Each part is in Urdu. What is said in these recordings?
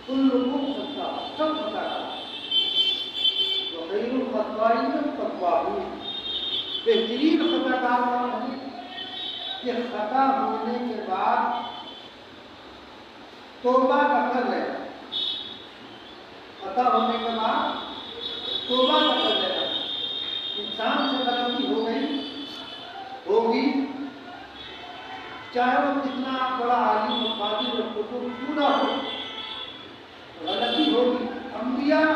کلکم خطا، سب خطا کرتے وخیر الخطائین التوابون، بہترین خطا کار کون ہے کہ خطا ہونے کے بعد توبہ کا کر لے گا، خطا ہونے کے بعد توبہ کا کر لے گا۔ انسان سے غلطی ہو گئی ہوگی، چاہے وہ کتنا بڑا عالم و قادر و کتب کیوں نہ ہو، غلطی ہوگی۔ انبیاء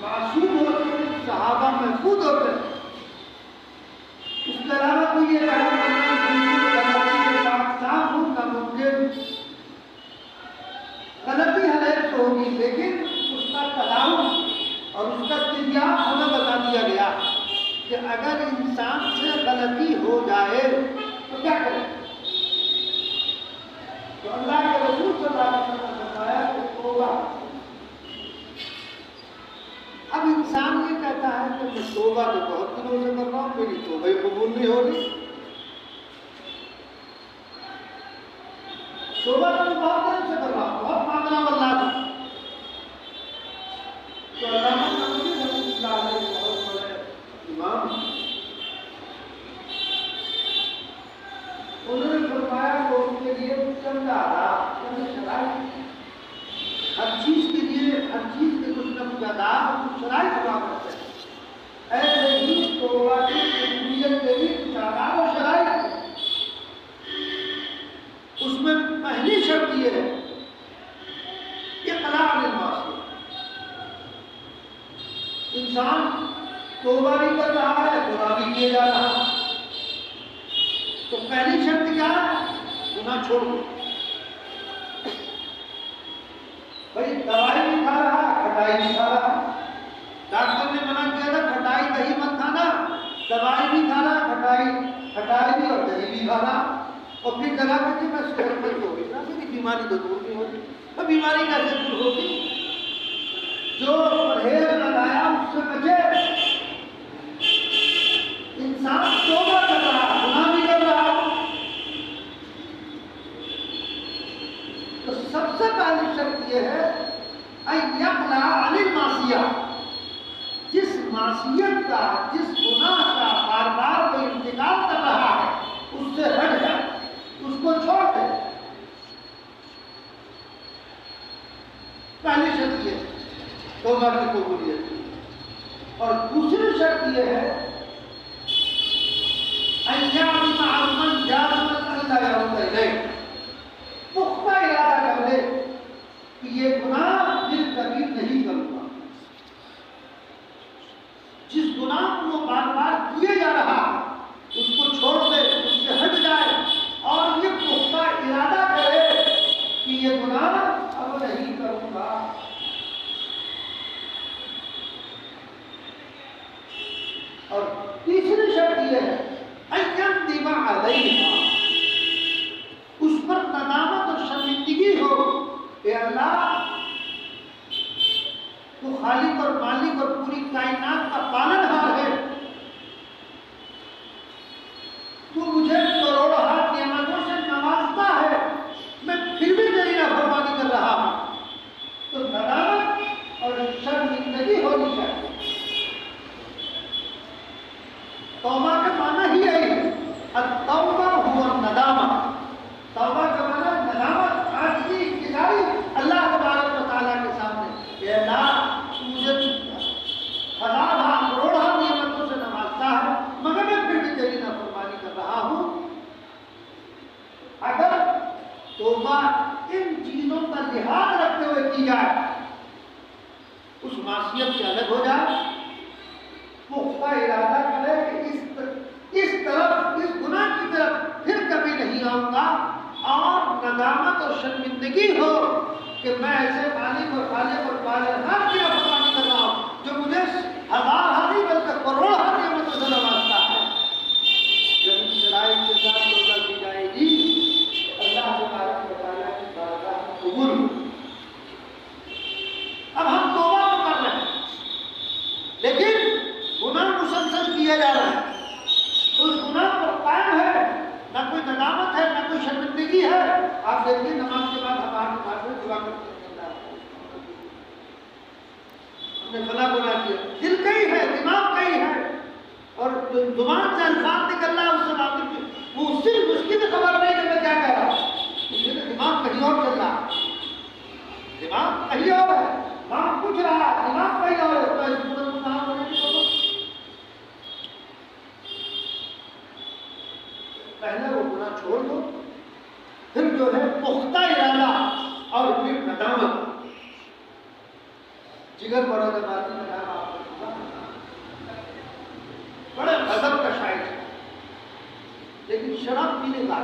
معصوم ہوتے ہیں، صحابہ محفوظ ہوتے ہیں، اس کے علاوہ کوئی یہ غلطی کے ساتھ صاف ہو ناممکن۔ غلطی ہر ایک تو ہوگی، لیکن اس کا تداؤ اور اس کا طریقہ ہمیں بتا دیا گیا کہ اگر انسان سے غلطی ہو جائے تو کیا کرے۔ تو اللہ کے رسول صلی اللہ علیہ وسلم نے بتایا کہ توبہ۔ اب انسان یہ کہتا ہے کہ میں توبہ تو بہت دنوں سے کر رہا ہوں، میری توبہ قبول نہیں ہو رہی، توبہ تو میں بہت دن سے کر رہا ہوں، بہت مانگنا اللہ سے۔ تو علامہ نووی رحمۃ اللہ علیہ بہت بڑے امام، انہوں نے فرمایا کہ ان کے لیے چند آداب، چند شرائط، ہر چیز کے کچھ نہ کچھ آداب اور کچھ شرائط ہوا کرتے ہیں۔ ایسے ہی توبہ کی قبولیت کے بھی کچھ آداب اور شرائط ہیں۔ اس میں پہلی شرط یہ ہے اقلاع عن المعصیہ۔ انسان توبہ بھی کر رہا ہے، گناہ بھی کیے جا رہا ہے، تو پہلی شرط کیا ہے؟ گناہ چھوڑ دو۔ بھائی دوائی بھی کھا رہا ہے، کھٹائی بھی کھا رہا ہے، ڈاکٹر نے منع کیا تھا کھٹائی دہی مت کھانا، دوائی بھی کھا رہا، کھٹائی بھی اور دہی بھی کھا رہا، اور پھر کہا کہ میں صحت مند ہو گئی، میری بیماری تو دور نہیں ہوگی۔ تو بیماری کیسے دور ہوگی؟ جو پرہیز لگایا اس سے بچے۔ انسان توبہ کر رہا، گناہ بھی کر رہا، تو سب سے پہلی شرط یہ ہے ان یقلع عن المعصیہ، جس معصیت کا، جس گناہ کا بار بار کوئی ارتکاب کر رہا ہے اس سے ہٹ جائے، اس کو چھوڑ دے۔ پہلی شرط یہ توبہ کی قبولیت، اور دوسری شرط یہ ہے ان یعزم عزما جازما الا یعود الیہ، پختہ ارادہ کر لے کہ یہ گناہ پھر کبھی نہیں کروں گا۔ جس گناہ کو وہ بار بار کیے جا رہا اس کو چھوڑ دے، اس سے ہٹ جائے، اور یہ پختہ ارادہ کرے کہ یہ گناہ اب نہیں کروں گا۔ اور تیسری شرط یہ ہے ان یندم علیہا، اس پر ندامت اور شرمندگی ہو کہ اللہ تو خالق اور مالک اور پوری کائنات کا پالن ہار ہے، تو مجھے کروڑہا نعمتوں سے نوازتا ہے، میں پھر بھی تیری نافرمانی کر رہا ہوں۔ تو ندامت اور شرمندگی ہونی چاہیے۔ توبہ کا معنی ہی یہی ہے، التوبہ هو الندامہ۔ توبہ کا معنی ندامت، عاجزی، انکساری اللہ تبارک و تعالیٰ کے سامنے، اے اللہ مجھے ہزارہا کروڑہا نعمتوں سے نوازتا ہے، مگر میں پھر بھی تیری نافرمانی کر رہا ہوں۔ اگر توبہ ان چیزوں کا لحاظ رکھتے ہوئے کی جائے، اس معصیت سے الگ ہو جائے، پختہ ارادہ کرے کہ اس طرف، اس گناہ کی طرف پھر کبھی نہیں آؤں گا، اور ندامت اور شرمندگی ہو کہ میں ایسے مالک اور خالق اور پالنہار کی نافرمانی کر رہا ہوں جو مجھے ہزارہا نہیں بلکہ کروڑہا نعمتوں سے نوازتا ہے۔ جب ان شرائط کے ساتھ توبہ کی جائے گی اللہ تبارک و تعالیٰ کی بارگاہ میں قبول۔ اب ہم توبہ تو کر رہے ہیں لیکن گناہ مسلسل کیے جا رہے ہیں، اس گناہ پر قائم ہے، نہ کوئی ندامت ہے، نہ کوئی شرمندگی ہے، آپ دیکھیے نماز کے بعد ہم آپ کے میں دعا کرتے ہیں ہم نے فلاں گناہ کیا، دل کا ہی ہے، دماغ کا ہی ہے، اور زبان سے الفاظ نکل رہا ہے اس سے واقف وہ صرف اس کی بھی خبر نہیں کہ میں کیا کہہ رہا ہوں، اس لیے دماغ کہیں اور چل رہا ہے، دماغ کہیں اور ہے، نام پوچھ رہا ہے، دماغ کہیں اور ہے، تو اس پورے کو نام ہونے کی ضرورت پہلے وہ گناہ چھوڑ دو، پھر جو ہے پختہ ارادہ اور پھر ندامت۔ جگر برادر بازی کا نام آپ نے سنا، بڑے غضب کا شاعر ہے، لیکن شراب پینے کا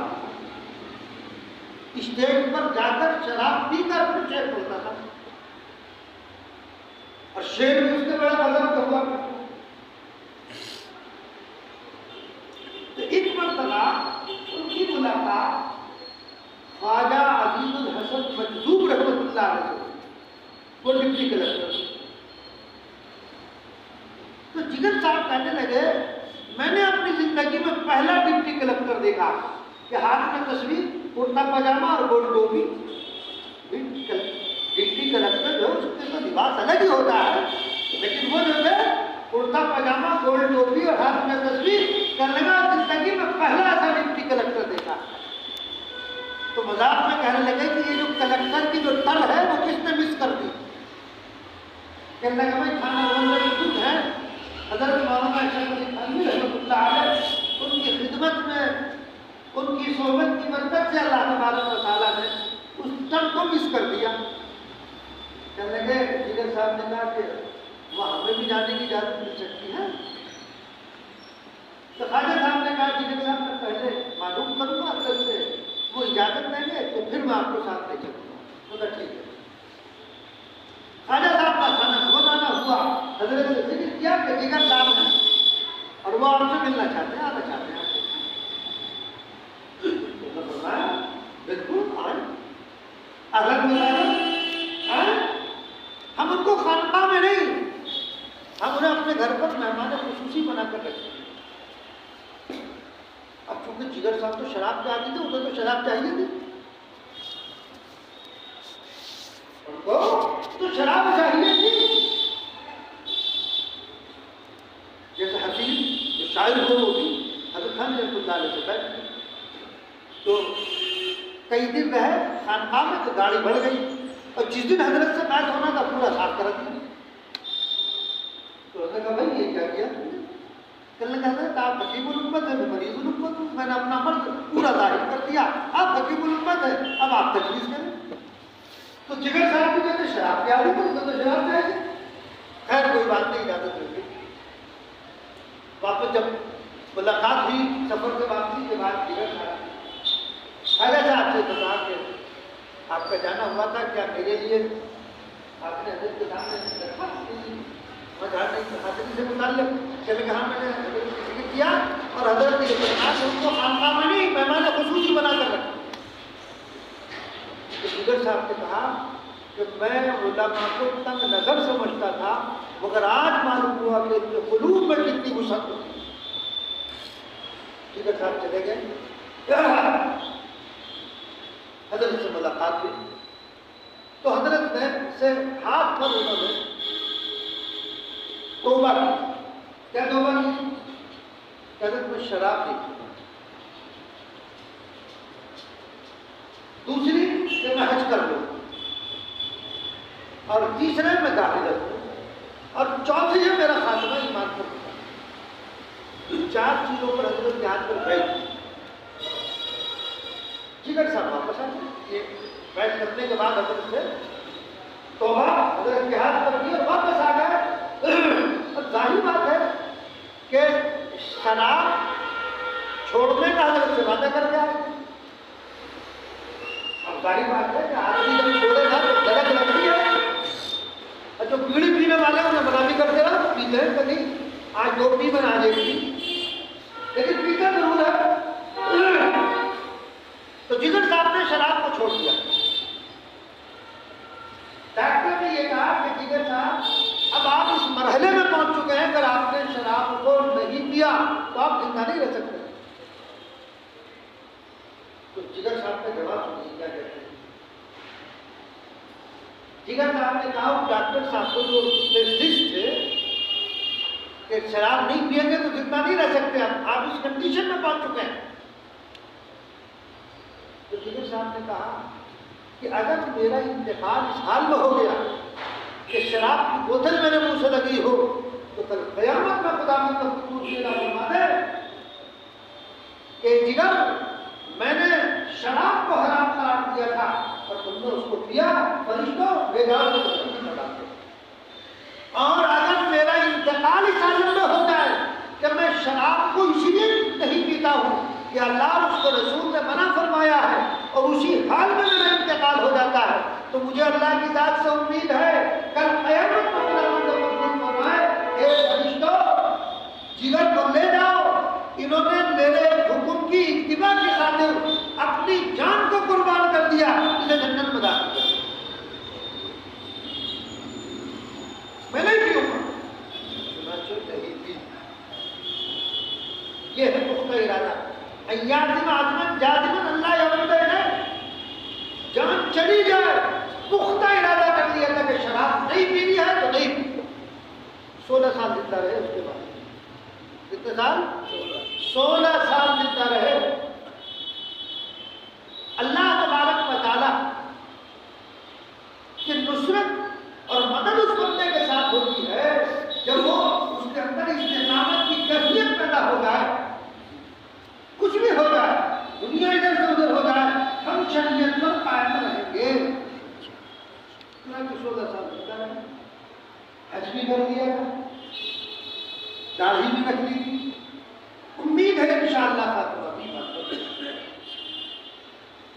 اسٹیج پر جا کر شراب پی کر پھر شعر پڑھتا تھا، اور شعر بھی اس کے بڑا غضب کا ہوا کرتا۔ تو ایک مرتبہ ان کی ملاقات خواجہ عزیز الحسن مجذوب رحمۃ اللہ علیہ سے، وہ ڈپٹی کلکٹر، تو جگر صاحب کہنے لگے میں نے اپنی زندگی میں پہلا ڈپٹی کلکٹر دیکھا کہ ہاتھ میں تصویر، کرتا پاجامہ اور گول ٹوپی۔ ڈپٹی کلکٹر جو اس کے تو لباس الگ ہی ہوتا ہے، لیکن وہ جو ہے کرتا پاجامہ، گول ٹوپی اور ہاتھ میں تصویر کرنے کا زندگی میں پہلا ایسا ڈپٹی کلکٹر دیکھا۔ تو مذاق میں کہنے لگے کہ یہ جو کلکٹر کی جو تل ہے وہ کس نے مس کر دی؟ کہنے لگا بھائی کھانا بننے میں کچھ ہے، حضرت مولانا اشرف علی تھانوی رحمۃ اللہ علیہ ان کی خدمت میں، ان کی صحبت کی برکت سے اللہ تبارک و تعالیٰ نے اس تل کو مس کر دیا۔ کہنے لگے جگر صاحب نے کہا کہ وہ ہمیں بھی جانے کی اجازت مل سکتی ہے؟ تو خواجہ صاحب نے کہا جگر صاحب میں پہلے معلوم کروں گا اگر سے وہ اجازت دیں گے تو پھر میں آپ کو ساتھ لے چلوں گا۔ تو ٹھیک ہے۔ خواجہ صاحب کا کھانا روزانہ ہوا، حضرت سے ذکر کیا کہ جگر صاحب ہیں اور وہ آپ سے ملنا چاہتے ہیں، آنا چاہتے ہیں۔ بالکل آئیں، اگر ہم ان کو خانقاہ میں نہیں، ہم انہیں اپنے گھر پر مہمان خصوصی بنا کر رکھتے ہیں۔ اب چونکہ جگر صاحب تو شراب کے عادی تھے، انہیں تو شراب چاہیے تھی، ان کو تو شراب چاہیے تھی، جیسے حسین جو شاعر کو ہوتی حضرت خان رحمۃ اللہ علیہ سے بیٹھ تو کئی دن رہے خانقاہ میں تو گاڑی بڑھ گئی، اور جس دن حضرت سے بات ہونا تھا پورا صاف کر دیا۔ تو انہوں نے کہا بھائی یہ کیا کیا تم نے؟ کہنے لگا آپ حکیم الامت ہیں، میں مریض الامت ہوں، میں نے اپنا مرض پورا ظاہر کر دیا، آپ حکیم الامت ہیں، اب آپ تجویز کریں۔ تو جگر صاحب بھی کہتے شراب کے عادی تھے، تو شراب چاہیے۔ خیر کوئی بات نہیں، اجازت مل گئی۔ واپس جب ملاقات ہوئی سفر سے واپسی کے بعد جگر صاحب صاحب سے کہا کہ آپ کا جانا ہوا تھا، کیا میرے لیے آپ نے حضرت کے سامنے درخواست کی حاضری سے متعلق؟ چلے کہا میں نے حضرت سے ذکر کیا اور حضرت نے ان کو خانقاہ میں نہیں مہمان خصوصی بنا کر رکھا۔ تو جگر صاحب نے کہا کہ میں علماء کو تنگ نظر سمجھتا تھا، مگر آج معلوم ہوا کہ ان کے قلوب میں کتنی وسعت ہوتی۔ جگر صاحب چلے گئے، حضرت سے ملاقات ہوئی تو حضرت نے سے ہاتھ پر انہوں نے توبہ کی۔ کیا توبہ کی؟ حضرت میں شراب نہیں پیتا، دوسری کہ میں حج کر لوں، اور تیسرے میں داخل ہوں، اور چوتھی ہے میرا خاتمہ ایمان پر ہوتا۔ چار چیزوں پر حضرت کے ہاتھ پر بیٹھ۔ جگر صاحب واپس آئے، یہ بیٹھ کرنے کے بعد حضرت سے توبہ حضرت کے ہاتھ پر کی اور واپس آ گئے۔ اور ظاہر بات ہے کہ شراب چھوڑنے کا حضرت سے وعدہ کر کے آئے۔ اب ظاہر بات ہے کہ آدمی جب چھوڑے گا تو درد لگتی ہے، اور جو بیڑی پینے والے انہیں منع بھی کرتے رہا، پیتے ہیں کبھی، آج 2 پی بنا دے گی، لیکن پیتا ضرور ہے۔ تو جگر صاحب نے شراب کو چھوڑ دیا۔ ڈاکٹر نے یہ کہا کہ جگر صاحب اب آپ اس مرحلے میں پہنچ چکے ہیں، اگر آپ نے شراب کو نہیں پیا تو آپ زندہ نہیں رہ سکتے۔ تو جگر صاحب کا جواب سنیے، کیا جگر صاحب نے کہا ڈاکٹر صاحب کو جو اسپیشلسٹ تھے کہ شراب نہیں پیئیں گے تو زندہ نہیں رہ سکتے، آپ اس کنڈیشن میں پہنچ چکے ہیں. تو جگر صاحب نے کہا کہ اگر میرا انتقال اس حال میں ہو گیا کہ شراب کی بوتل میرے منہ سے لگی ہو تو کل قیامت میں خدا کا حضور سے فرما دے کہ جگر میں نے شراب کو حرام قرار دیا تھا اور تم نے اس کو پیا، فرشتوں لے جاؤ تو جہنم میں ڈال دو. اور اگر میرا انتقال اس عالم میں ہو جائے کہ میں شراب کو اسی لیے نہیں پیتا ہوں کہ اللہ اور اس کو رسول نے منع فرمایا ہے اور اسی حال میں میرا انتقال ہو جاتا ہے، تو مجھے اللہ کی ذات سے امید ہے کل قیامت میں خداوند فرمائے اے فرشتوں جگر کو لے جاؤ، انہوں نے میرے حکم کی اتباع کی خاطر اپنی جان کو قربان کر دیا، انہیں جنت میں داخل کیا. میں نہیں پیوں گا. یہ ہے پختہ ارادہ. ایازم عظمت جازمن اللہ یعبد ہے، جان چلی جائے پختہ ارادہ کر لیا تھا کہ شراب نہیں پینی ہے تو نہیں پی. 16 سال زندہ رہے. اس کے بعد کتنے سال؟ 16 سال زندہ رہے. اللہ تبارک و تعالی کی نصرت اور مدد اس بندے کے ساتھ ہوتی ہے جب وہ اس کے اندر استقامت کی کیفیت پیدا ہو جائے. کچھ بھی ہو جائے، دنیا ادھر سے ادھر ہو جائے، ہم شریعت پر قائم رہیں گے. 16 سال زندہ رہے، حج بھی کر دیا تھا، داڑھی بھی رکھ لی تھی. امید ہے انشاءاللہ خاتمہ بھی بات.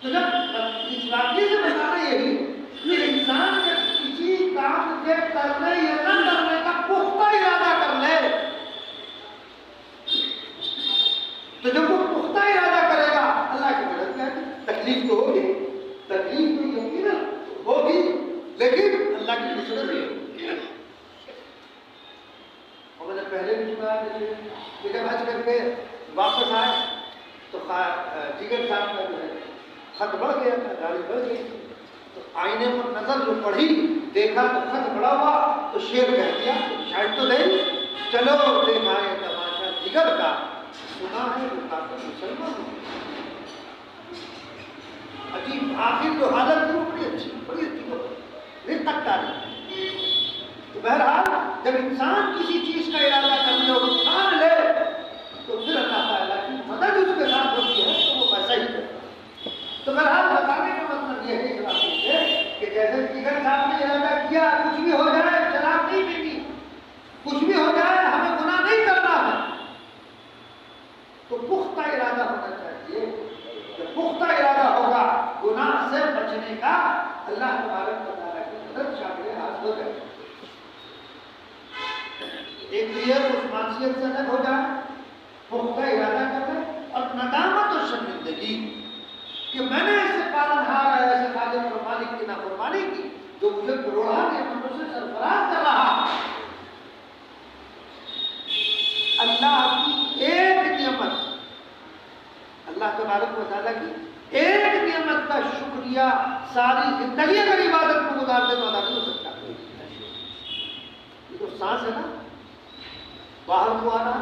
تو جب اس واقعے سے بتانا یہی کہ انسان جب کسی کام کے کرنے یا نہ کرنے کا پختہ ارادہ کر لے تو جب وہ پختہ ارادہ کرے گا اللہ کی مدد کیا ہے. تکلیف تو ہوگی، تکلیف تو یقیناً ہوگی، لیکن اللہ کی نصرت بھی ہوگی. اور میں نے پہلے بھی سنا ہے کہ جب حج کر کے واپس آئے تو جگر صاحب کا جو ہے خط بڑھ گیا تھا، داڑھی بڑھ گئی. تو آئینے پر نظر جو پڑھی دیکھا تو خط بڑا ہوا تو شیر کہہ دیا شاید تو نہیں، چلو دیکھائے تماشا جگر کا، سنا ہے وہ کافر مسلمان ہو. عجیب آخر جو حالت تھی وہ بڑی اچھی رقت تاری. تو بہرحال جب انسان کسی چیز کا ارادہ کر لے اور ٹھان لے تو پھر اللہ تعالیٰ کی مدد اس کے ساتھ ہوتی ہے تو وہ ویسا ہی کرتا ہے. تو بہرحال بتانے کا مطلب یہ ہے اس واقعے سے کہ جیسے جگر صاحب نے ارادہ کیا کچھ بھی ہو جائے شراب نہیں پینی، کچھ بھی ہو جائے ہمیں گناہ نہیں کرنا ہے، تو پختہ ارادہ ہونا چاہیے. جب پختہ ارادہ ہوگا گناہ سے بچنے کا اللہ تبارک و تعالیٰ کی مدد شامل ہاتھ ہو جائے. ایک تو یہ اس معصیت سے الگ ہو جائے، پختہ ارادہ کر لے، اور ندامت اور شرمندگی کہ میں نے ایسے پالنہار ہے، ایسے خالق اور مالک کی نافرمانی کی جو مجھے کروڑوں نعمتوں سے سرفراز کر رہا. اللہ کی ایک نعمت، اللہ تبارک و تعالیٰ کی ایک نعمت کا شکریہ ساری زندگی اگر عبادت کو گزار دے تو ادا نہیں ہو سکتا. یہ تو سانس ہے نا، باہر کو آنا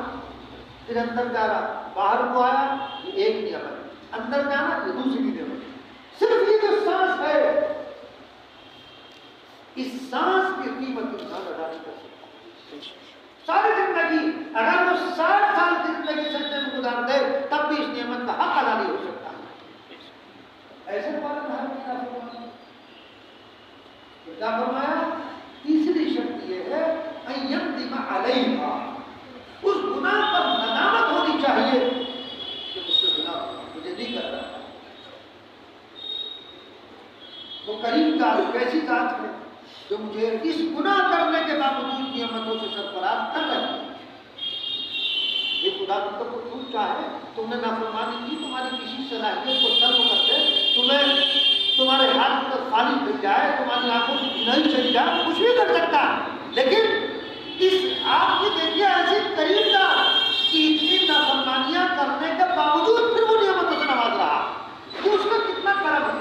پھر اندر جانا، باہر کو آیا یہ ایک نعمت، اندر جانا یہ دوسری نعمت. صرف یہ جو سانس ہے اس سانس کی قیمت انسان ادا نہیں کر سکتا. ساری زندگی اگر وہ 60 سال کی زندگی سجدے میں گزار دے تب بھی اس نعمت کا حق ادا نہیں ہو سکتا. ایسے کیا فرمایا؟ تیسری شرط یہ ہے ان یندم علیہا، اس گناہ پر ندامت ہونی چاہیے کہ مجھ سے گناہ مجھے نہیں کر رہا. وہ کریم ذات کیسی ذات ہے جو مجھے اس گناہ کرنے کے باوجود نعمتوں سے سرفراز کر رہی ہے. یہ خدا تم کو تم چاہے تم نے نافرمانی کی، تمہاری کسی صلاحیت کو سلب کر دے، تمہارے ہاتھ میں خالی مل جائے، تمہاری آنکھوں سے بینائی چلی جائے، کچھ بھی کر سکتا ہے. لیکن اس آپ کی دیکھیے ایسی کریم ذات کہ اتنی نافرمانیاں کرنے کے باوجود پھر وہ نعمتوں سے نواز رہا، تو اس کا کتنا کرم ہے.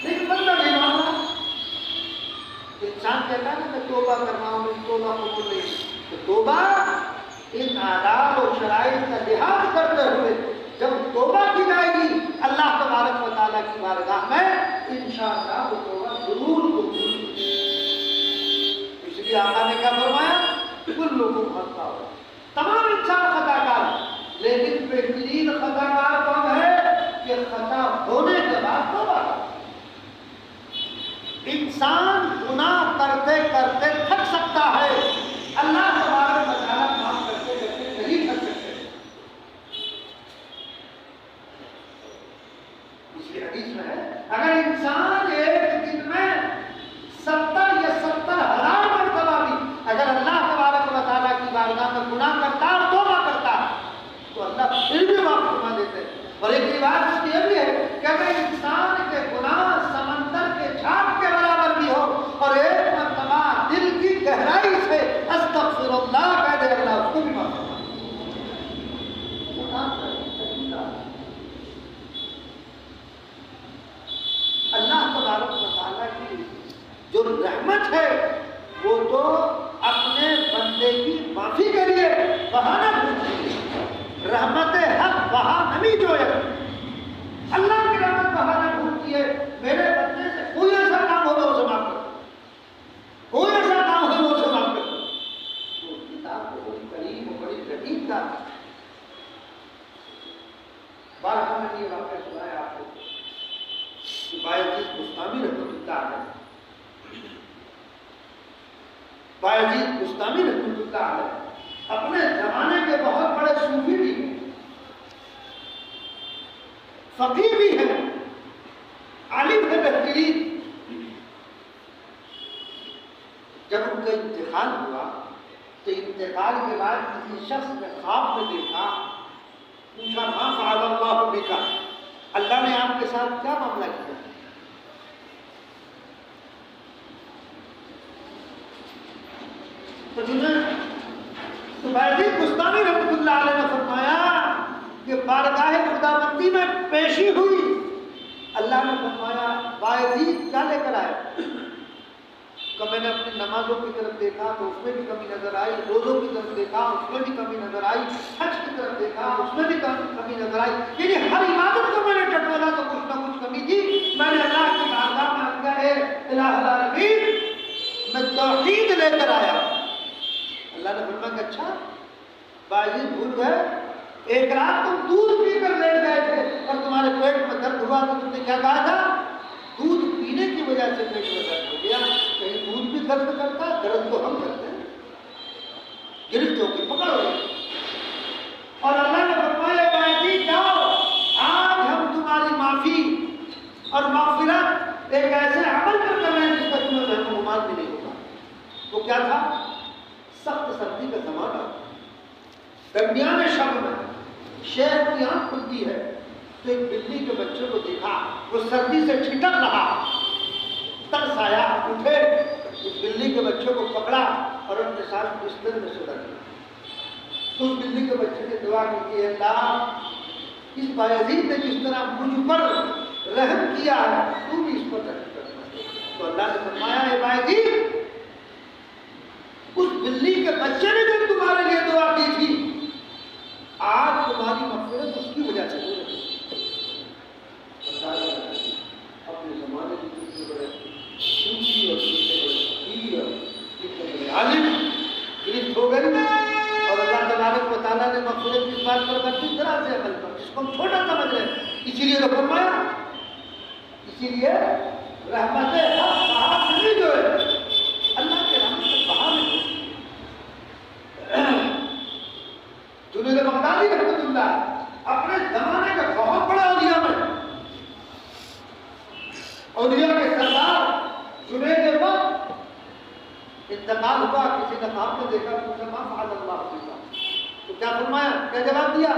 لیکن بندہ نہیں مان رہا، توبہ قبول نہیں. تو توبہ ان آداب و شرائط کا لحاظ کرتے ہوئے جب توبہ کی جائے گی اللہ تبارک و تعالیٰ کی بارگاہ میں انشاءاللہ وہ توبہ ضرور قبول ہوگی. اس لیے آقا نے کیا فرمایا؟ کلکم خطاء، تمام انسان خطا کار، لیکن بہترین خطا کار کون ہے؟ کہ خطا ہونے کے بعد توبہ. انسان گناہ کرتے کرتے تھک سکتا ہے، اللہ تبارک و تعالیٰ معاف کرتے کرتے نہیں تھک سکتے. اس لیے حدیث میں ہے اگر انسان ایک دن میں 70 یا 70,000 مرتبہ بھی اگر اللہ تبارک و تعالیٰ کی بارگاہ میں گناہ کرتا اور توبہ کرتا تو اللہ پھر بھی معاف فرما دیتے ہیں. اور ایک روایت اس کی یہ بھی ہے کہ اگر انسان کے گناہ سمندر کے جھاگ کے برابر بھی ہو اور ایک مرتبہ دل کی گہرائی سے استغفر اللہ کہہ دے اللہ اس کو بھی معاف فرما دیتا. اللہ تبارک و تعالیٰ کی جو رحمت ہے وہ تو اپنے بندے کی معافی کے لیے بہانہ ڈھونڈتی ہے. رحمت حق بہانہ جو ہے اللہ کی رحمت بہانہ ڈھونڈتی ہے میرے بندے سے کوئی ایسا کام ہوگا اسے معاف کر، کوئی ایسا کام ہوگا اسے معاف کر. تو کتاب کو بڑی کریم اور بڑی رحیم کا بار ہم نے یہ واقعہ سنایا آپ کو کہ بایزید بستامی رحمۃ اللہ علیہ، بایزید بستامی رحمۃ اللہ علیہ اپنے زمانے کے بہت بڑے صوفی بھی ہیں، فقیہ بھی ہیں، عالم ہے بہترین. جب ان کا انتقال ہوا تو انتقال کے بعد کسی شخص نے خواب میں دیکھا، پوچھا ما فعل اللہ بک، اللہ نے آپ کے ساتھ کیا معاملہ کیا؟ تو بایزید بستامی رحمۃ اللہ علیہ نے فرمایا کہ بارگاہ خداوندی میں پیشی ہوئی. اللہ نے فرمایا بایزید کیا لے کر آئے؟ کہ میں نے اپنی نمازوں کی طرف دیکھا تو اس میں بھی کمی نظر آئی، روزوں کی طرف دیکھا اس میں بھی کمی نظر آئی، حج کی طرف دیکھا اس میں بھی کمی نظر آئی. یعنی ہر عبادت کو میں نے ٹٹولا تو کچھ نہ کچھ کمی تھی. میں نے اللہ کی بارگاہ میں عرض کیا، اے الہ العالمین میں توحید لے کر آیا. اللہ نے فرمایا کہ اچھا بایزید بھول گئے، ایک رات تم دودھ پی کر لیٹ گئے تھے اور تمہارے پیٹ میں درد ہوا تو تم نے کیا کہا تھا؟ دودھ پینے کی وجہ سے پیٹ میں درد ہو گیا. کہیں دودھ بھی درد کرتا، درد تو ہم کرتے ہیں، گرفت ہو گئی، پکڑ ہو گئی. اور اللہ نے فرمایا بایزید جاؤ، آج ہم تمہاری معافی اور مغفرت ایک ایسے عمل پر کر رہے ہیں جس کا تمہیں رحم و گمان بھی نہیں ہوگا. وہ کیا تھا؟ سخت سردی کا زمانہ، درمیان شب میں شیخ کی آنکھ کھلتی ہے تو ایک بلی کے بچے کو دیکھا، وہ سردی سے چھٹک رہا، ترس آیا، اٹھے اس بلی کے بچے کو پکڑا اور اپنے ساتھ بستر میں سلا دیا. تو اس بلی کے بچے نے دعا کی کہ اللہ اس بایزید نے جس طرح مجھ پر رحم کیا ہے تو بھی اس پر رحم کرنا. تو اللہ نے فرمایا اے بایزید اس بلی کے بچے نے جو تمہارے لیے دعا کی تھی آج تمہاری مغفرت اس کی وجہ سے ہو رہی ہے. اپنے زمانے کی کتنے بڑے صوفی اور کتنے بڑے فقیر اور کتنے بڑے عالم گرفت ہو گئی اور اللہ تبارک و تعالیٰ نے مغفرت کی بات پر کس طرح سے عمل کر جس کو ہم چھوٹا سمجھ رہے ہیں. اسی لیے تو فرمایا، اسی لیے رحمت حق بہار نہیں جو ہے اللہ کے رحمت سے بہار نہیں. جنید بغدادی رحمۃ اللہ اپنے زمانے کا بہت بڑا اولیاء میں اولیاء کے سردار جنید وقت انتقال ہوا. کسی نے خواب میں دیکھا پوچھا ما فعل اللہ بک، تو کیا فرمایا، کیا جواب دیا؟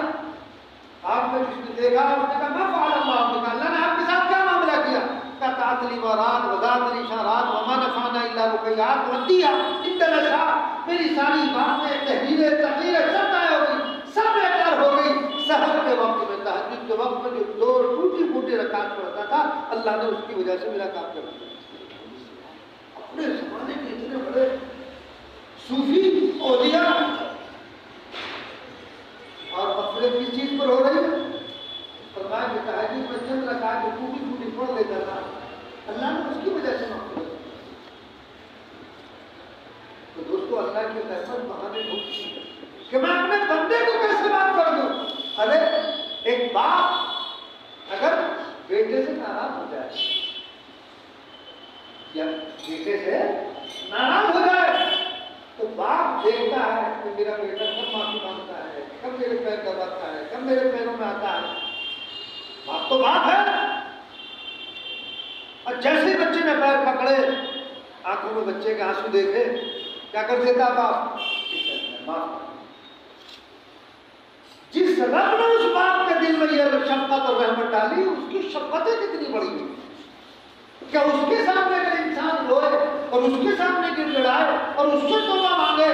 آپ نے جس نے دیکھا اس نے کہا ما فعل اللہ بک، اللہ نے آپ کے ساتھ کیا معاملہ کیا؟ قطعت لی ورات وذات لی اشارات وما نفعنا الا رقیات ودیا انتنشا. میری ساری باتیں تحریریں تقریریں سب ضائع ہو گئی، سب بیکار ہو گئی. سحر کے وقت میں تہجد کے وقت میں جو دو ٹوٹی پھوٹی رکعت پڑھتا تھا اللہ نے اس کی وجہ سے میرا کام کر دیا. اپنے زمانے کے اتنے بڑے صوفی اولیاء اور مغفرت کس چیز پر ہو رہی ہے؟ فرمایا کہ تہجد میں چند رکعت جو ٹوٹی ٹوٹی پڑھ لیتا تھا اللہ نے اس کی وجہ سے مغفرت کی۔ تو دوستو اللہ کی رحمت بہانے ہوتی ہے کہ میں اپنے بندے کو کیسے معاف کر دوں؟ ارے ایک باپ اگر بیٹے سے ناراض ہو جائے یا بیٹے سے ناراض ہو جائے تو باپ دیکھتا ہے کہ میرا بیٹا کب معافی مانگتا ہے، کب میرے پیر دباتا ہے، کب میرے پیروں میں آتا ہے۔ باپ تو باپ ہے، اور جیسے ہی بچے نے پیر پکڑے آنکھوں میں بچے کے آنسو دیکھے کیا کر دیتا باپ؟ معاف۔ جس رب نے اس باپ کے دل میں یہ شفقت اور رحمت ڈالی اس کی شفقتیں کتنی بڑی ہیں، کیا اس کے سامنے اگر انسان روئے اور اس کے سامنے گر گڑائے اور اس سے توبہ مانگے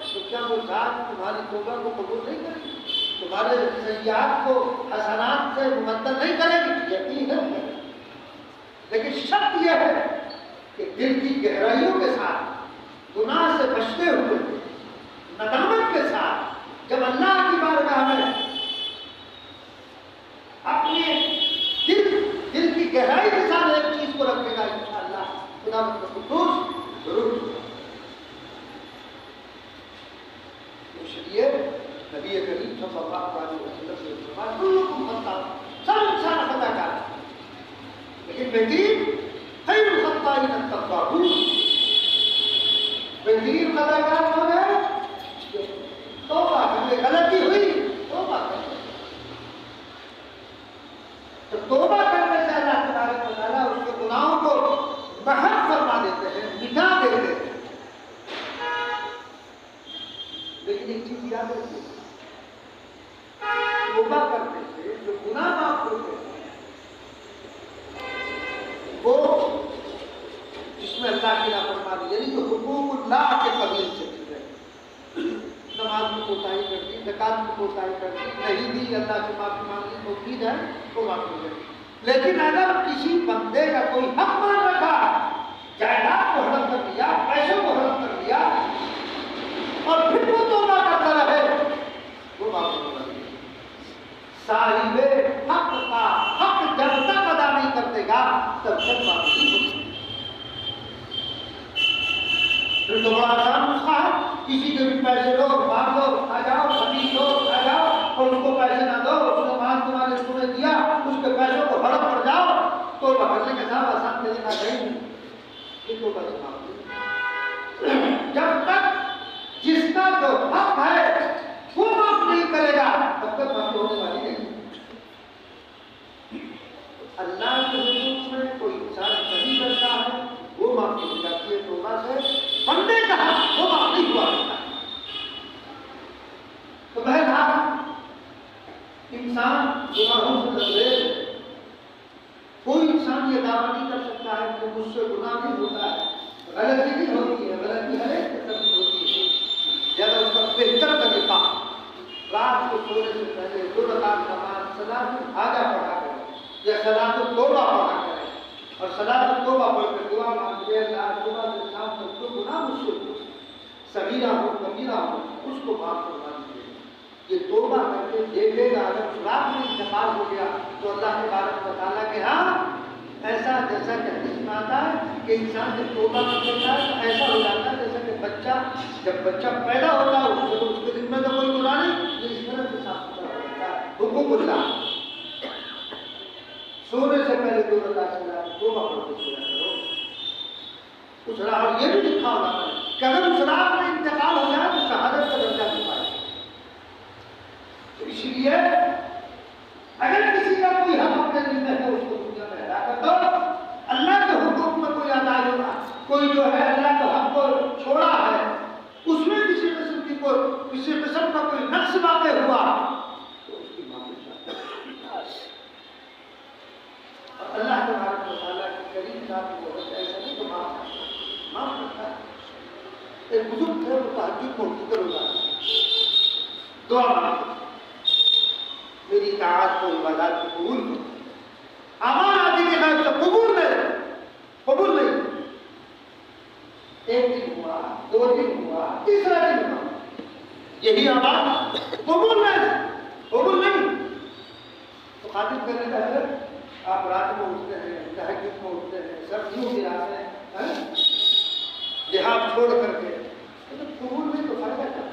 تو کیا وہ ذات تمہاری توبہ کو قبول نہیں کرے گی؟ تمہارے سیئات کو حسنات سے مبدل نہیں کرے گی؟ یقین ہے، لیکن شرط یہ ہے کہ دل کی گہرائیوں کے ساتھ گناہ سے بچتے ہوئے ندامت کے ساتھ جب اللہ کی بارگاہ میں اپنے دل کی گہرائی کے ساتھ ایک چیز کو رکھے گا انشاءاللہ خدا قدوس ضرور۔ اس لیے نبی کریم صلی اللہ علیہ وسلم سے فرمایا کلکم خطاء، سب انسان خطا کار ہے، لیکن بہترین خیر الخطائین التوابون، بہترین خطا کار کون ہے؟ توبہ کرنے، غلطی ہوئی توبہ کرنے، تو توبہ کرنے سے اللہ تبارک و تعالیٰ اس کے گناہوں کو محو فرما دیتے ہیں، مٹا دیتے ہیں۔ لیکن ایک چیز یاد رکھیے، توبہ کرنے سے جو گناہ معاف ہوتے ہیں وہ جس میں اللہ کی نافرمانی یعنی جو حقوق اللہ کے قبیل سے مل رہے، نماز میں کوتاہی کر دی، زکات میں کوتاہی کر دی، نہیں دی، اللہ سے معافی مانگی تو کی جائے تو معافی ہو جائے۔ لیکن اگر کسی بندے کا کوئی حق مان رکھا، جائیداد کو ہڑپ کر دیا، پیسوں کو ہڑپ کر دیا اور پھر وہ توبہ کرتا رہے، وہ معافی ہو جائے۔ صاحب حق کا حق جب تک ادا نہیں کرتے گا تب تک معافی نہیں ہوتی۔ پھر تو بڑا آسان نسخہ ہے، کسی کے بھی پیسے لو، مار لو، آ جاؤ، حقیق لو، آ جاؤ، اور اس کو پیسے نہ دو، اس نے مال تمہارے اس نے دیا، اس کے پیسوں کو ہڑپ پڑ جاؤ، تو پکڑنے کے ساتھ آسان طریقہ نہیں، یہ تو بس معاف۔ جب تک جس کا جو حق ہے وہ معاف نہیں کرے گا تب تک معافی ہونے والی نہیں۔ اللہ کے حکم میں کوئی انسان نہیں کرتا ہے وہ معافی ہو جاتی ہے، توبہ سے بندے کا حق وہ معاف نہیں ہوا کرتا ہے۔ تو بہرحال انسان گناہوں سے لبریز ہے، کوئی انسان یہ دعویٰ نہیں کر سکتا ہے کہ مجھ سے گناہ نہیں ہوتا ہے، غلطی نہیں ہوتی ہے، غلطی ہر ایک کے ساتھ ہوتی ہے۔ زیادہ اس کا بہتر طریقہ رات کو سونے سے پہلے 2 رکعت نماز صلاۃ الحاجہ پڑھا کرے یا صلاۃ التوبہ پڑھا کرے، اور صلاۃ التوبہ پڑھ کر دعا مانگے اللہ صبح سے شام تک جو گناہ مجھ سے ہو، صغیرہ ہو کبیرہ ہو، اس کو معاف فرما دیجیے۔ یہ توبہ کر کے دیکھے گا، اگر اس رات میں انتقال ہو گیا تو اللہ تبارک و تعالیٰ کے ہاں ایسا جیسا کہ حدیث میں آتا ہے کہ انسان جب توبہ کر لیتا ہے تو ایسا ہو جاتا ہے جیسا کہ بچہ جب بچہ پیدا ہوتا ہے اس سے تو اس کے دل میں تو کوئی گناہ نہیں، تو اس طرح سے صاف ستھرا ہو جاتا ہے۔ حقوق اللہ، سونے سے پہلے 2 رکعت توبہ پڑھ کے سویا کرو۔ اس رات اور یہ بھی لکھا ہوتا ہے کہ اگر اس رات میں انتقال ہو جائے تو شہادت کا درجہ مل پائے۔ تو اسی لیے اگر کسی کا کوئی حق اپنے دل میں ہے اس کو دنیا میں ادا کر دو۔ اللہ کے حقوق میں کوئی ادا ہوگا، کوئی جو ہے اللہ کے حق کو چھوڑا ہے، اس میں کسی قسم کا کوئی نقص واقع ہوا تو اس کی معافی چاہیے۔ اور اللہ تبارک و تعالیٰ کی کریم ذات کو ایسا نہیں تو معاف کرتا ہے۔ ایک بزرگ تھے، وہ تہجد میں اٹھ کر روزہ دعا مانگتے، میری اطاعت کو عبادات کو قبول کرو، امان آدمی کے خیال سے قبول نہیں۔ ایک دن ہوا 2 دن ہوا، تیسرا دن ہوا، یہی آواز قبول نہیں تو خاطب کرنے کا ہے آپ رات میں اٹھتے ہیں، تہجد میں اٹھتے ہیں، سبزیوں کی رات ہیں جہاد چھوڑ کر کے، تو قبول میں تو فائدہ کیا؟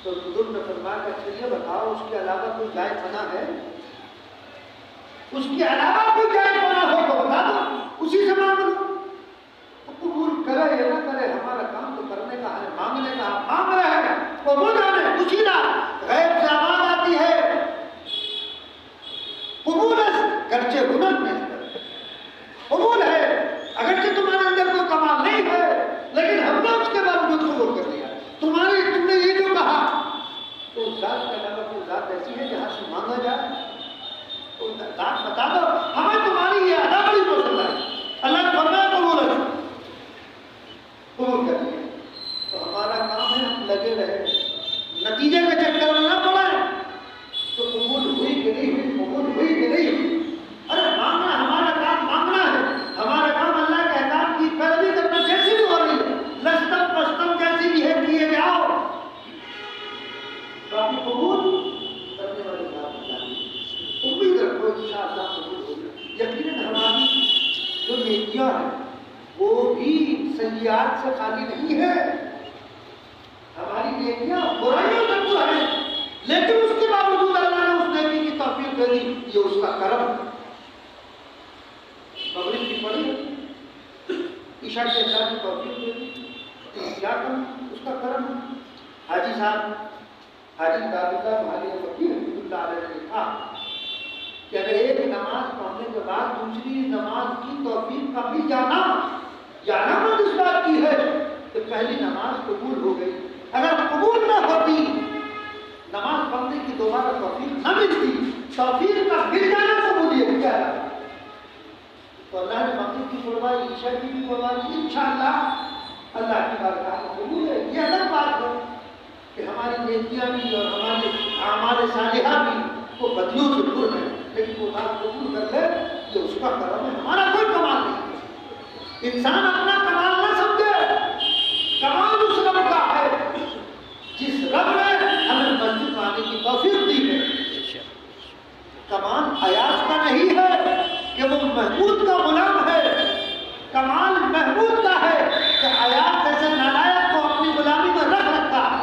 تو حضور نے فرمایا کہ چلیے بتاؤ اس کے علاوہ کوئی جائز پناہ ہے؟ اس کے علاوہ کوئی جائز پناہ ہو تو بتا دو، اسی سے مانگ لو۔ قبول کرے یا نہ کرے ہمارا کام تو کرنے کا ہے، مانگنے کا مانگ رہے ہیں، قبول جانے کچھ ہی نہ، غیب سے آواز آتی ہے قبول ہے گرچہ گناہ میں قبول ہے، اگرچہ تمہارے اندر کوئی کمال نہیں ہے لیکن ہم نے اس کے باوجود قبول کر لیا، تم نے یہ جو کہا تو اس ذات کے علاوہ کوئی ذات ایسی ہے جہاں سے مانگا جائے، کوئی ذات بتا دو، ہمیں تمہاری یہ ادا بڑی پسند ہے، اللہ نے فرمایا قبول کر لیا۔ تو ہمارا کام ہے ہم لگے رہے، نتیجے کے چکر میں نہ پڑے، تو قبول ہوئی کہ نہیں ہوئی، قبول ہوئی کہ نہیں ہوئی، ارے مانگنا ہمارا کام مانگنا ہے، ہمارا کام اللہ کے احکام کی پیروی کرنا، جیسی بھی ہو رہی ہے لستم پستم جیسی بھی ہے کیے جاؤ، کافی قبول کرنے والی بات ہے، امید رکھو انشاءاللہ قبول ہوگا۔ یقیناً ہماری جو نیکیاں ہیں وہ بھی سیئات سے خالی نہیں ہے، ہماری نیکیاں برائیوں سے دور ہیں، لیکن اس کے باوجود اللہ نے اس نیکی کی توفیق دے دی، یہ اس کا کرم ہے۔ مغرب کی پڑھی عشاء کے اثر کی توفیق دے دی، کیا کرم اس کا کرم ہے۔ حاجی صاحب حاجی دادی صاحب حاجی فقیر رحمۃ اللہ علیہ نے کہا کہ اگر ایک نماز پڑھنے کے بعد دوسری نماز کی توفیق کا بھی جانا اس بات کی ہے کہ پہلی نماز قبول ہو گئی، اگر قبول نہ ہوتی نماز پڑھنے کی دوبارہ توفیق نہ ملتی، توفیق کا مل جانا قبولیت کیا ہے؟ تو اللہ نے مغرب کی پڑھوائی، عشاء کی بھی پڑھوائی، انشاءاللہ اللہ کی بارگاہ میں قبول ہے۔ یہ الگ بات ہے کہ ہماری نیکیاں بھی اور ہمارے اعمال صالحہ بھی وہ بدیوں سے دور ہیں، لیکن وہ بات قبول کر لے کہ اس کا کرم ہے، ہمارا کوئی کمال نہیں ہے۔ انسان اپنا کمال نہ سمجھے، کمال اس رب کا ہے جس رب نے ہمیں مسجد میں آنے کی توفیق دی ہے۔ کمال ایاز کا نہیں ہے کہ وہ محمود کا غلام ہے، کمال محمود کا ہے کہ ایاز جیسے نالائق کو اپنی غلامی میں رکھ رکھا ہے۔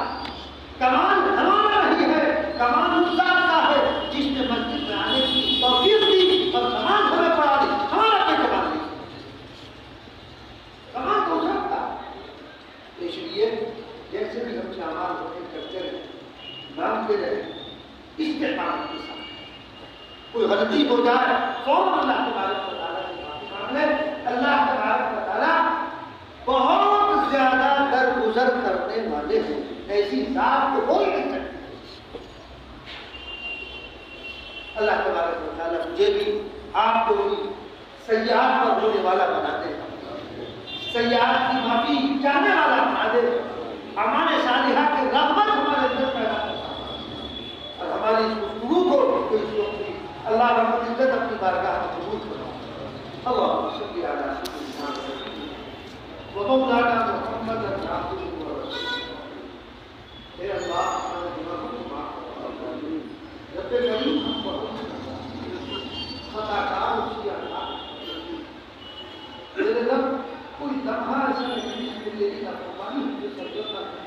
کمال ہمارا نہیں ہے، کمال اس ذات کا ہے جس نے مسجد میں آنے کی توفیق دی اور نماز ہمیں پڑھا دی، ہمارا کوئی کمال نہیں، کمال تو اس ذات کا۔ اس لیے جیسے بھی ہم سے اعمال ہوتے کرتے رہے، مانگتے رہے استقامت کے ساتھ، کوئی غلطی ہو جائے فوراً اللہ تبارک و تعالیٰ سے معافی مانگ لے، اللہ تبارک و تعالیٰ بہت زیادہ درگزر کرنے والے ہیں، ایسی ذات تو ہو ہی نہیں سکتی۔ اللہ تبارک و تعالیٰ مجھے بھی آپ کو بھی سیئات پر ہونے والا بنا دے، سیئات کی معافی چاہنے والا بنا دے، اعمال صالحہ کی رغبت ہمارے اندر پیدا کرتا ہے، اور ہماری اس گفتگو کو کوئی سوچ اللہ رب العزت اپنی بارگاہ میں قبول کرو۔ اللہم صلی علی سیدنا محمد و مولانا محمد عبدہ و رسولہ۔ اے اللہ ہمارے گناہوں کو معاف فرما، رب کریم ہم بہت خطا کار اس کی اللہ، میرے رب کوئی لمحہ ایسا نہیں جس کے لیے نافرمانی مجھے سرزد نہ کرے،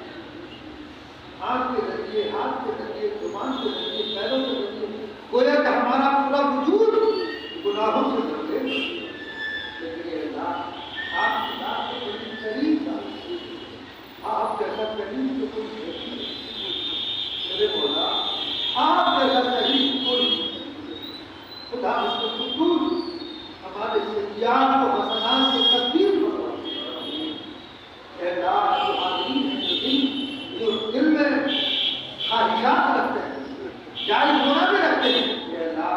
آنکھ کے ذریعے، ہاتھ کے ذریعے، زبان کے ذریعے، پیروں کے ذریعے، گویا کہ ہمارا پورا وجود گناہوں سے بھرے، لیکن یہ اللہ آپ کی ذات سے بڑی قریب ذات، آپ جیسا کریم تو کوئی نہیں، میرے مولا آپ جیسا کریم کوئی نہیں، خدا اس کو قدوس ہمارے سیئات و حسنات سے تبدیل کروا، اے اللہ جو حاضرین ہیں جو دل میں خواہشات رکھتے ہیں، جائز گناہ بھی رکھتے ہیں، اے اللہ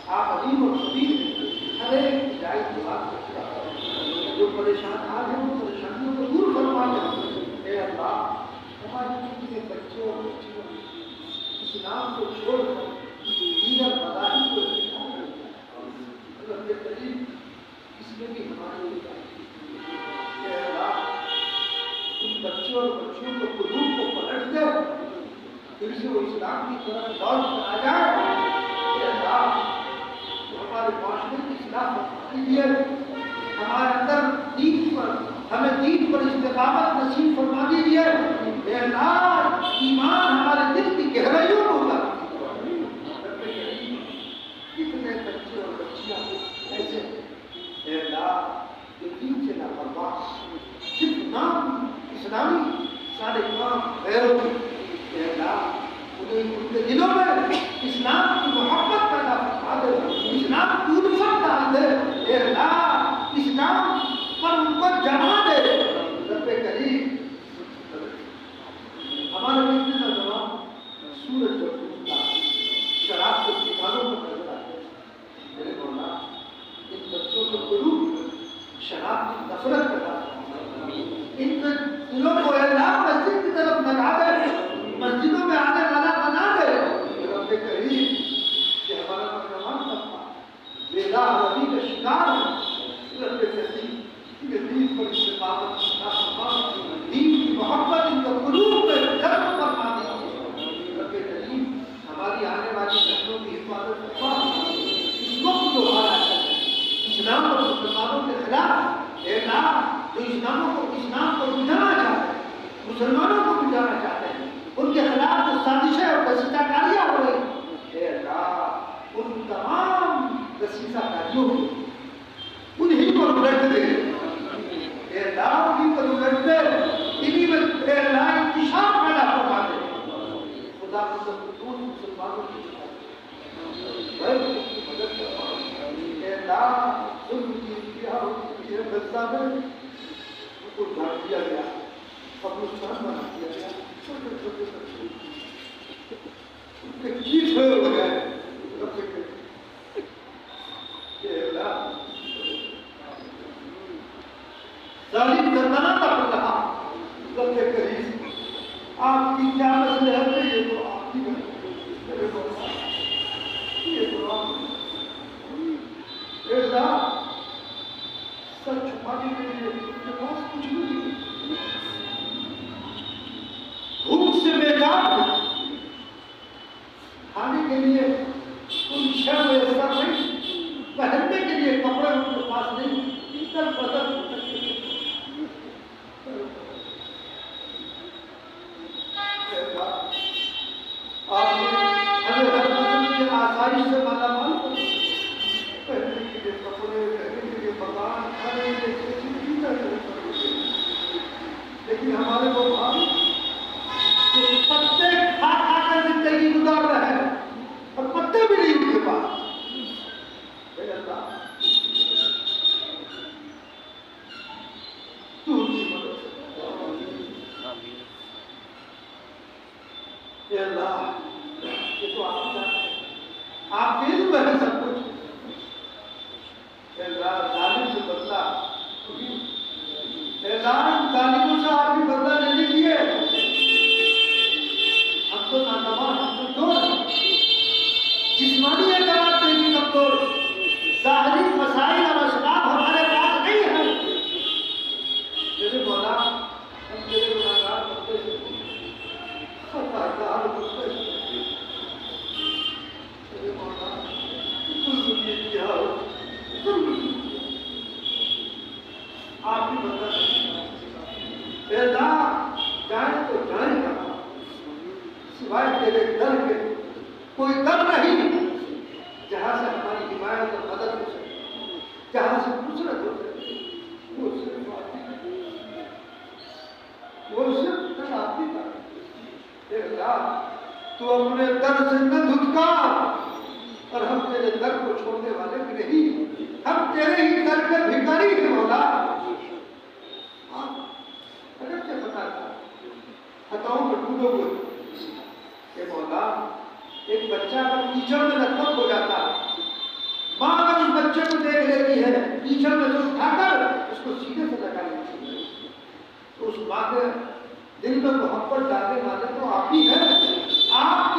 آپ عظیم و خبیر ہیں، ہر ایک کی جائز دعا کرتے ہیں، جو پریشان حال ہیں وہ پریشانیوں کو دور فرما لیں، اے اللہ ہماری چھوٹی کے بچوں اور بچیوں اسلام کو چھوڑ کر دیگر مذاہب کو اختیار کرتے ہیں، اللہ کے قریب اس میں بھی ہماری اے اللہ بچوں اور بچیوں کو قلوب کو پلٹ دے، پھر سے وہ اسلام کی طرف لوٹ کر آ جائے۔ اے اللہ تو ہمارے معاشرے کی اصلاح کیجیے، ہمارے اندر دین پر ہمیں دین پر استقامت نصیب فرما دیجیے۔ اے اللہ ایمان ہمارے دل کی گہرائیوں میں اتار دیجیے۔ کتنے بچے اور بچیاں ایسے اے اللہ جو دین سے لاپرواہ، صرف نام اسلامی سارے کام غیروں کے، اے اللہ انہیں ان کے دلوں میں اسلام کی محبت پیدا فرما دے، اسلام کی الفت ڈال دے، اے اللہ اسلام پر ان کو جما دے۔ رب کریم ہمارے کتنے نوجوان سورج جو ڈوبتا شراب کے ٹھکانوں پر نظر آتے ہیں، میرے مولا ان بچوں کے قلوب شراب کی نفرت پیدا فرما، ان کے دلوں کو اے اللہ مسجد کی طرف لگا دے، مسجدوں میں آنے والا بنا دے۔ رب کریم کہ ہمارا نوجوان طبقہ بے راہ روی کا شکار ہے، رب کریم کہ دین پر استقامت عطا فرما، دین کی محبت ان کے قلوب میں جذب فرما دیجیے۔ رب کریم ہماری آنے والی نسلوں کی حفاظت فرما، اس وقت جو حالات ہے اسلام اور مسلمانوں کے خلاف، اے اللہ جو اسلام کو بجھانا چاہتے ہیں، مسلمانوں کو بجھانا چاہتے ہیں، ان کے خلاف جو سازشیں اور دسیسہ کاریاں ہو رہی ہیں، اے اللہ ان تمام دسیسہ کاریوں کو انہی کو الٹ دے، اے اللہ انہی کو الٹ دے، انہی میں اے اللہ انتشار پیدا فرما دے۔ خدا مسلمانوں کی غیر کی مدد کروا، اے اللہ ظلم کی انتہا ہوتی ہے غزہ میں، ان کو ڈھانپ دیا گیا، قبرستان بنا دیا گیا، چھوٹے چھوٹے بچے ان کے چیز ہو گئے۔ اے اللہ ظالم زندانہ تک رہا، رب کریم آپ کی کیا مسئلہ ہے، یہ تو آپ کی میرے مولا یہ تو آپ اے اللہ سر چھپانے کے لیے ان کے پاس کچھ نہیں، بھوک سے بیدار کھانے کے لیے کوئی شے میسر نہیں، پہننے کے لیے کپڑے ان کے پاس نہیں، ادھر بدل آپ نے ہمیں ہر قسم کی آسائش سے مالا مال کر دیا، پہننے کے لیے کپڑے، رہنے کے لیے مکان، کھانے کے لیے لیکن ہمارے وہ بھائی جو پتے کھا کھا کر زندگی گزار رہے ہیں اور پتے بھی نہیں ان کے پاس، اے اللہ تو ان کی مدد کر، اے اللہ یہ تو آپ کا ہے، آپ کے علم میں ہے سب کچھ، اے اللہ ظالم سے بدلہ، اے اللہ ظالموں سے آپ بھی بدلہ لے لیجیے، ہم تو ناتواں، ہم تو کمزور ہیں، جسمانی اعتبار سے بھی کمزور، ظاہری مسائل اور اسباب ہمارے پاس نہیں ہیں، میرے مولا ہم تیرے گناہگار بندے سے خطاکار بندے سے، میرے مولا ظلم کیا ہو، ظلم آپ بھی بدلہ اے اللہ جائیں تو جائیں کہاں، سوائے تیرے در کے کوئی در نہیں جہاں سے ہماری حمایت اور مدد ہو سکے، جہاں سے نصرت ہو سکے، وہ صرف آپ ہی کا، اے اللہ تو اپنے در سے نہ دھتکار، اور ہم تیرے در کو چھوڑنے والے بھی نہیں، ہم تیرے ہی در کے بھکاری ہیں مولا، اگر سے خطاؤں میں ڈوبے ہوئے، اے مولا ایک بچہ اگر کیچڑ میں لطمت ہو جاتا ہے، ماں اگر اس بچے کو دیکھ لیتی ہے کیچڑ میں سے اٹھا کر اس کو سیدھے سے لگا لیتی ہے، تو اس ماں کے دل میں محبت ڈالنے والے تو آپ ہی ہیں، آپ